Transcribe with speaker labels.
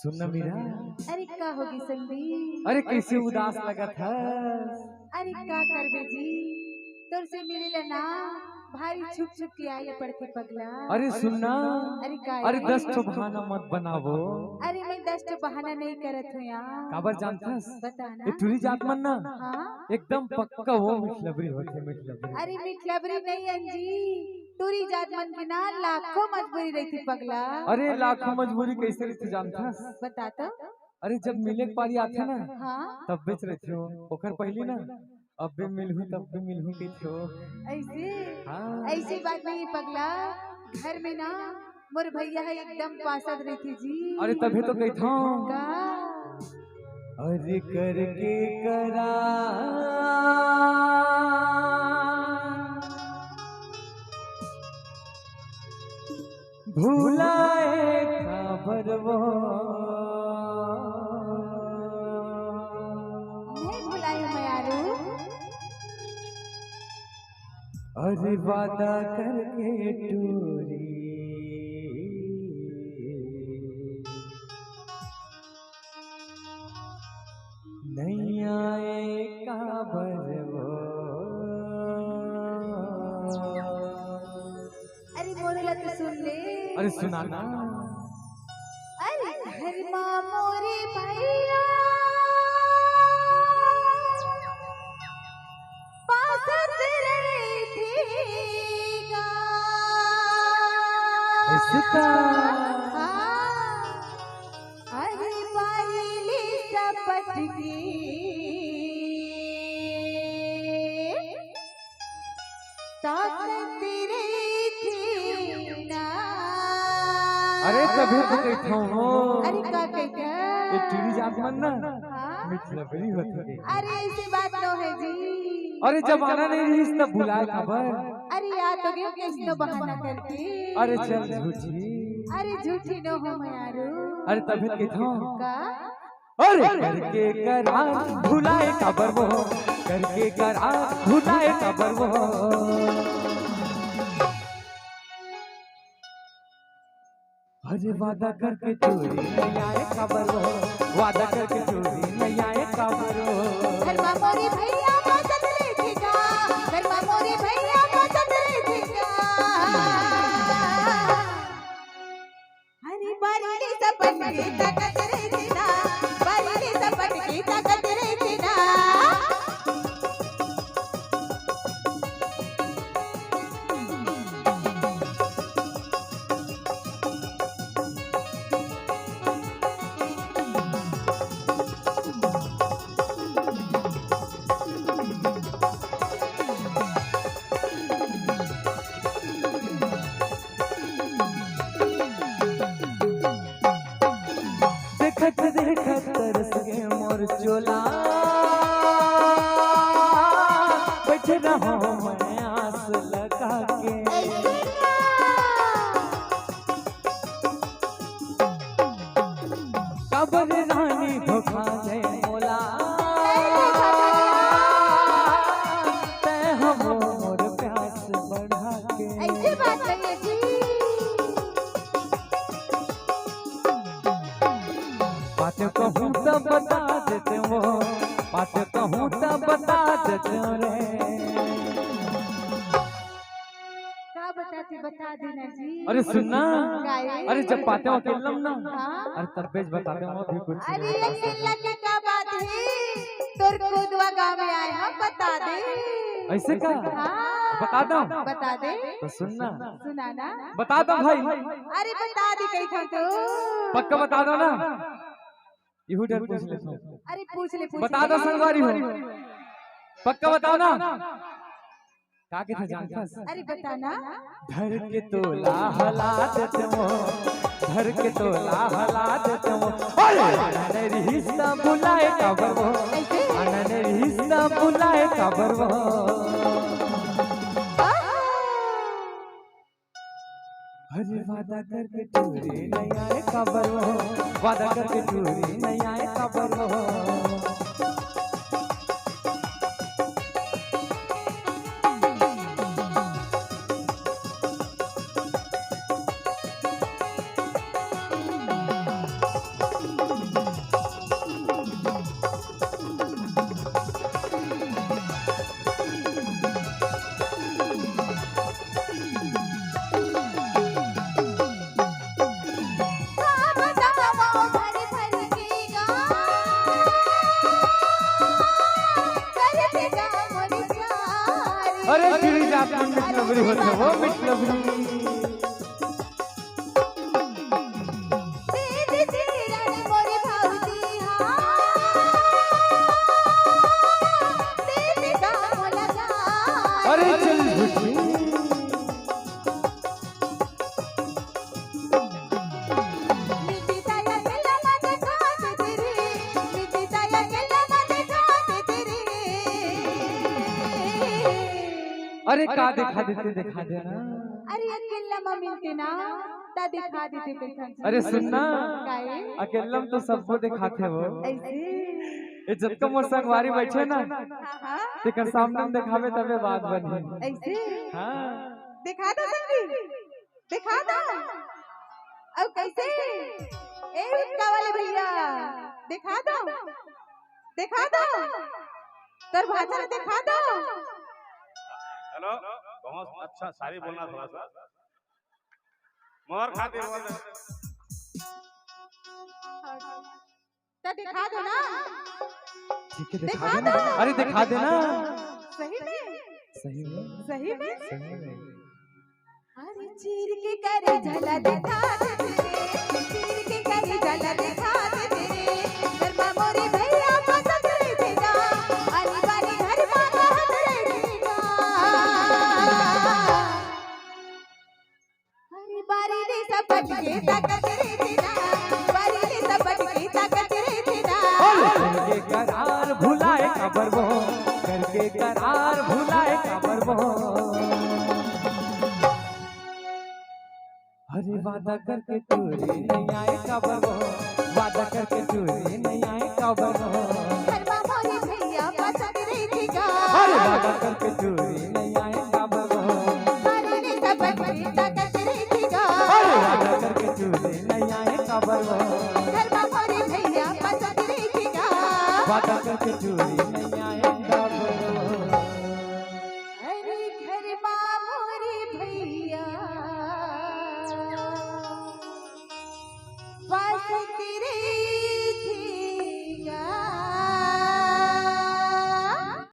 Speaker 1: सुनना मीरा।
Speaker 2: अरे का होगी संदीप?
Speaker 1: अरे कैसे उदास लगा था।
Speaker 2: अरे का करबे जी, तोर से मिलेला ना भारी छुप छुप के आए पड़ते पगला।
Speaker 1: अरे सुनना।
Speaker 2: अरे का
Speaker 1: अरे 10 ठो बहाना मत बनावो।
Speaker 2: अरे मैं 10 ठो बहाना नहीं करत हूँ यार।
Speaker 1: काबर जानथस?
Speaker 2: बताना।
Speaker 1: ये तुरी जात मन ना
Speaker 2: हाँ
Speaker 1: एकदम पक्का वो मिठलबरी होते मिठलबरी।
Speaker 2: अरे मिठलबरी नहीं अंजी, तुरी जात मन के ना लाखों मजबूरी रहती पगला।
Speaker 1: अरे लाखों मजबूरी कैसे रहती जानथस?
Speaker 2: बता तो।
Speaker 1: अरे जब मिले के पारी आथे ना
Speaker 2: हाँ
Speaker 1: तब बेच रहते हो ओकर पहली ना अब भी मिलहूं तब भी मिलहूं के थो।
Speaker 2: ऐसे
Speaker 1: हाँ।
Speaker 2: ऐसी बात नहीं पगला, घर में ना मोर भैया है एकदम पासद रहती जी।
Speaker 1: अरे तभी तो कही था।
Speaker 2: का
Speaker 1: अरे करके करा भूलाए खबर वो
Speaker 2: नहीं भुलायो मैं यारू।
Speaker 1: अरे वादा करके टूरी नहीं आए खबर वो।
Speaker 2: अरे बोलेला तो सुन ले।
Speaker 1: अरे सुनाना।
Speaker 2: अरे घर माँ मोरे भैया पासद रहेगा।
Speaker 1: ऐसे का
Speaker 2: हाँ, अरे बारीली सपट की ताकत तेरे थी ना।
Speaker 1: अरे तभी तो कहता हूँ।
Speaker 2: अरे का कहता?
Speaker 1: ये टीवी जात मन ना
Speaker 2: हाँ?
Speaker 1: मिठलबरी होती।
Speaker 2: अरे ऐसी बात न है जी।
Speaker 1: अरे जब आना नहीं रही तब बुलाए खबर।
Speaker 2: अरे याद तो गयो किसनो बहाना करके।
Speaker 1: अरे चल झूठी।
Speaker 2: अरे झूठी न हो मैं यारू।
Speaker 1: अरे तभी कहता हूँ।
Speaker 2: का
Speaker 1: अरे करके करा भुलाए खबर वो करके करा भुलाए खबर वो। अरे वादा करके चोरी नहीं आए खबर वो वादा करके चोरी नहीं आए खबर वो।
Speaker 2: घर माँ मोरे भैया पासद रहेगा। घर माँ मोरे भैया पासद रहेगा। अरे बारीली सपट की ताकत रहती ना। बारीली सपट की ताकत रहती ना।
Speaker 1: देखत देखत तरस गए मोर चोला बैठे रहो मैं आस लगा के। कबर रानी धोखा दे मोला ते हम मोर प्यास बढ़ा के।
Speaker 2: ऐसी बात नहीं है जी।
Speaker 1: बात कहूँ तो बता देते वो बात कहूँ तो बता देते रे।
Speaker 2: क्या बताती बता देना जी।
Speaker 1: अरे सुनना।
Speaker 2: गाये।
Speaker 1: अरे जब पाते हो अकेलम ना
Speaker 2: हाँ?
Speaker 1: अरे तब बेच बताते हो भी कुछ।
Speaker 2: अरे अकेला की क्या बात है? तोर कोदवा गाँव में आए हम बता दे।
Speaker 1: ऐसे का
Speaker 2: हाँ
Speaker 1: बता दो।
Speaker 2: बता दे।
Speaker 1: तो सुनना
Speaker 2: सुनाना।
Speaker 1: बता दो भाई।
Speaker 2: अरे बता दे कहीं था तो।
Speaker 1: पक्का बता दो ना यहू डर पूछ लेता हूँ।
Speaker 2: अरे पूछ ले पूछ
Speaker 1: बता
Speaker 2: ले।
Speaker 1: दो संगवारी हो पक्का बताओ ना का के थे जानता।
Speaker 2: अरे बताना।
Speaker 1: धर के तोला हला देते हो धर के तोला हला देते हो। अरे रिश्ता बुलाए खबर वो अनने रिश्ता बुलाए खबर वो। अरे वादा करके चोरी नहीं आए खबर वो वादा करके चोरी नहीं आए खबर वो। जात में मिटलबरी होते वो मिटलबरी अरे चल झूठी अरे का दिखा देते ना
Speaker 2: अरे अकेला में मिलते ना ता दिखा देते कैसन
Speaker 1: अरे सुनना
Speaker 2: काहे
Speaker 1: अकेला में तो सबको दिखाते वो
Speaker 2: ऐसे
Speaker 1: ये जब तो मोर संगवारी बैठे ना
Speaker 2: हाँ
Speaker 1: तेकर सामने में दिखावे तबे बात बनी
Speaker 2: ऐसे
Speaker 1: हाँ
Speaker 2: दिखा दो संगी दिखा दो अब कैसे ए उसका वाले भैया दिखा दो तर भाषा दिखा दो
Speaker 3: हेलो बहुत अच्छा सारी बोलना थोड़ा सा मोर खातिर बोल
Speaker 2: तो दिखा दो ना
Speaker 1: ठीक है
Speaker 2: दिखा
Speaker 1: दिखा देना
Speaker 2: दो।
Speaker 1: अरे दिखा देना
Speaker 2: सही में
Speaker 1: सही में
Speaker 2: सही में
Speaker 1: सही में
Speaker 2: अरे चीर के करे झला दिखा दे तेरे चीर के करे झला दिखा दे तेरे गरबा मोरे भैया पसंद रे देगा आनी बानी घर मा कहत रे देगा अरे बारी रे सपट के ताकत रे देना बारी रे सपट के ताकत रे देना
Speaker 1: करके करार भुलाए कबर वो करके करार भुलाए कबर वो अरे वादा करके चोरी नहीं आए कबर वो वादा करके चोरी नहीं आए कबर वो
Speaker 2: गरबा मोरे भैया पसंद रे देगा
Speaker 1: अरे वादा करके चोरी नहीं आए कबर वो
Speaker 2: बारी रे सपट के ताकत रे देगा
Speaker 1: अरे वादा करके चोरी नहीं आए कबर वो
Speaker 2: गरबा मोरे भैया पसंद रे देगा
Speaker 1: वादा करके चोरी नहीं